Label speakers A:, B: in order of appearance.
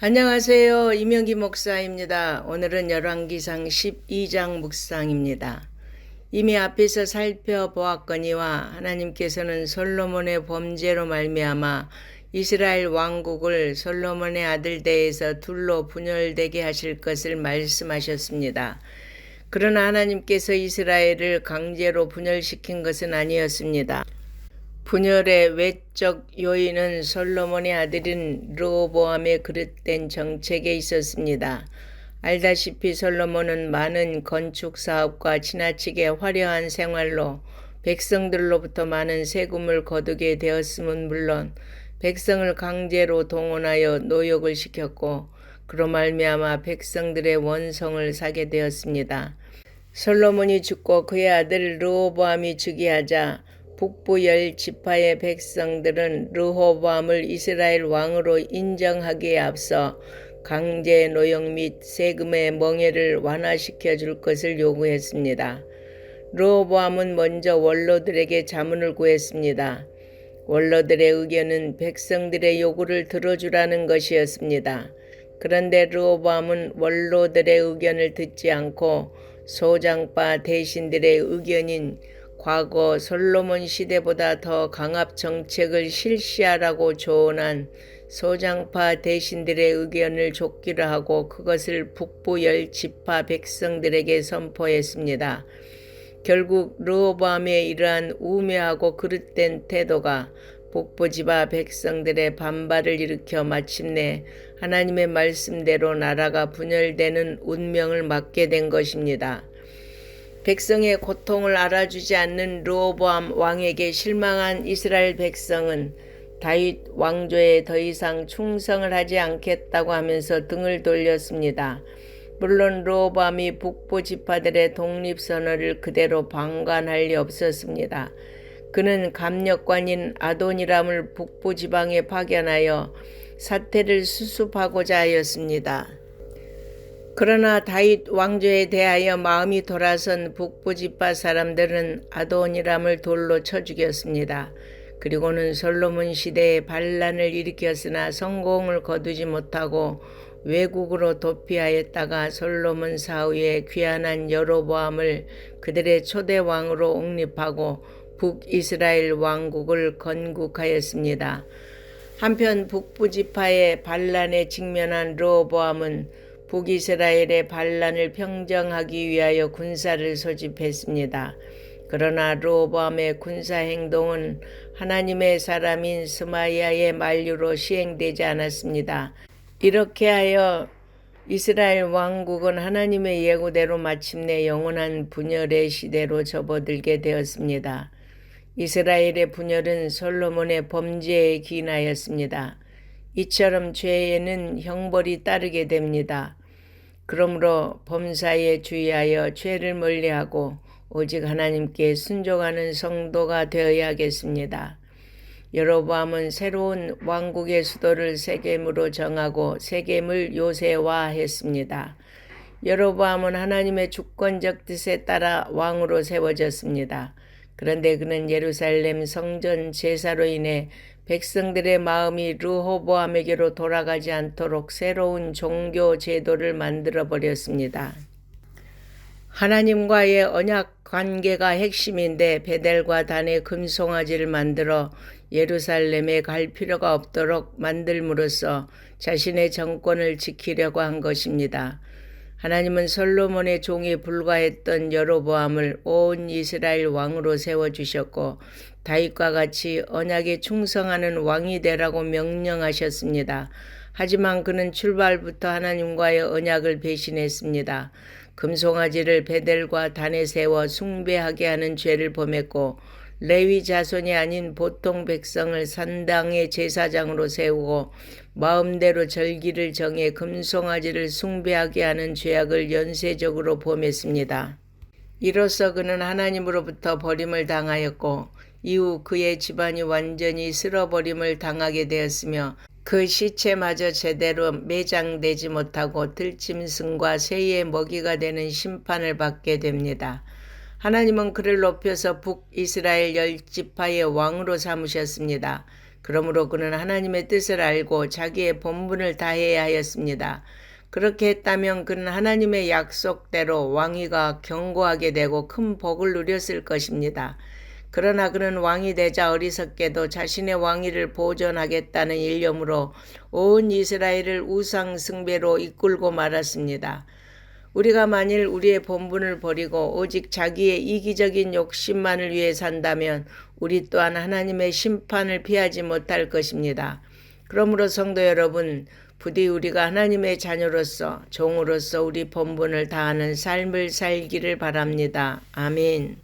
A: 안녕하세요. 이명기 목사입니다. 오늘은 열왕기상 12장 묵상입니다. 이미 앞에서 살펴보았거니와 하나님께서는 솔로몬의 범죄로 말미암아 이스라엘 왕국을 솔로몬의 아들 대에서 둘로 분열되게 하실 것을 말씀하셨습니다. 그러나 하나님께서 이스라엘을 강제로 분열시킨 것은 아니었습니다. 분열의 외적 요인은 솔로몬의 아들인 르호보암의 그릇된 정책에 있었습니다. 알다시피 솔로몬은 많은 건축 사업과 지나치게 화려한 생활로 백성들로부터 많은 세금을 거두게 되었음은 물론 백성을 강제로 동원하여 노역을 시켰고 그로 말미암아 백성들의 원성을 사게 되었습니다. 솔로몬이 죽고 그의 아들 르호보암이 즉위하자 북부 10지파의 백성들은 르호보암을 이스라엘 왕으로 인정하기에 앞서 강제 노역 및 세금의 멍해를 완화시켜 줄 것을 요구했습니다. 르호보암은 먼저 원로들에게 자문을 구했습니다. 원로들의 의견은 백성들의 요구를 들어주라는 것이었습니다. 그런데 르호보암은 원로들의 의견을 듣지 않고 소장파 대신들의 의견인 과거 솔로몬 시대보다 더 강압 정책을 실시하라고 조언한 소장파 대신들의 의견을 족기로 하고 그것을 북부 10지파 백성들에게 선포했습니다. 결국 르호보암의 이러한 우매하고 그릇된 태도가 북부지파 백성들의 반발을 일으켜 마침내 하나님의 말씀대로 나라가 분열되는 운명을 맞게 된 것입니다. 백성의 고통을 알아주지 않는 르호보암 왕에게 실망한 이스라엘 백성은 다윗 왕조에 더 이상 충성을 하지 않겠다고 하면서 등을 돌렸습니다. 물론 르호보암이 북부 지파들의 독립선언을 그대로 방관할 리 없었습니다. 그는 감력관인 아도니람을 북부 지방에 파견하여 사태를 수습하고자 하였습니다. 그러나 다윗 왕조에 대하여 마음이 돌아선 북부 지파 사람들은 아도니람을 돌로 쳐 죽였습니다. 그리고는 솔로몬 시대에 반란을 일으켰으나 성공을 거두지 못하고 외국으로 도피하였다가 솔로몬 사후에 귀환한 여로보암을 그들의 초대 왕으로 옹립하고 북이스라엘 왕국을 건국하였습니다. 한편 북부 지파의 반란에 직면한 르호보암은 북이스라엘의 반란을 평정하기 위하여 군사를 소집했습니다. 그러나 르호보암의 군사 행동은 하나님의 사람인 스마야의 만류로 시행되지 않았습니다. 이렇게 하여 이스라엘 왕국은 하나님의 예고대로 마침내 영원한 분열의 시대로 접어들게 되었습니다. 이스라엘의 분열은 솔로몬의 범죄에 기인하였습니다. 이처럼 죄에는 형벌이 따르게 됩니다. 그러므로 범사에 주의하여 죄를 멀리하고 오직 하나님께 순종하는 성도가 되어야겠습니다. 여로보암은 새로운 왕국의 수도를 세겜으로 정하고 세겜을 요새화했습니다. 여로보암은 하나님의 주권적 뜻에 따라 왕으로 세워졌습니다. 그런데 그는 예루살렘 성전 제사로 인해 백성들의 마음이 르호보암에게로 돌아가지 않도록 새로운 종교 제도를 만들어 버렸습니다. 하나님과의 언약 관계가 핵심인데 베델과 단의 금송아지를 만들어 예루살렘에 갈 필요가 없도록 만들므로써 자신의 정권을 지키려고 한 것입니다. 하나님은 솔로몬의 종에 불과했던 여로보암을 온 이스라엘 왕으로 세워주셨고 다윗과 같이 언약에 충성하는 왕이 되라고 명령하셨습니다. 하지만 그는 출발부터 하나님과의 언약을 배신했습니다. 금송아지를 베델과 단에 세워 숭배하게 하는 죄를 범했고 레위 자손이 아닌 보통 백성을 산당의 제사장으로 세우고 마음대로 절기를 정해 금송아지를 숭배하게 하는 죄악을 연쇄적으로 범했습니다. 이로써 그는 하나님으로부터 버림을 당하였고 이후 그의 집안이 완전히 쓸어버림을 당하게 되었으며 그 시체마저 제대로 매장되지 못하고 들짐승과 새의 먹이가 되는 심판을 받게 됩니다. 하나님은 그를 높여서 북이스라엘 10지파의 왕으로 삼으셨습니다. 그러므로 그는 하나님의 뜻을 알고 자기의 본분을 다해야 하였습니다. 그렇게 했다면 그는 하나님의 약속대로 왕위가 견고하게 되고 큰 복을 누렸을 것입니다. 그러나 그는 왕이 되자 어리석게도 자신의 왕위를 보존하겠다는 일념으로 온 이스라엘을 우상 숭배로 이끌고 말았습니다. 우리가 만일 우리의 본분을 버리고 오직 자기의 이기적인 욕심만을 위해 산다면 우리 또한 하나님의 심판을 피하지 못할 것입니다. 그러므로 성도 여러분, 부디 우리가 하나님의 자녀로서 종으로서 우리 본분을 다하는 삶을 살기를 바랍니다. 아멘.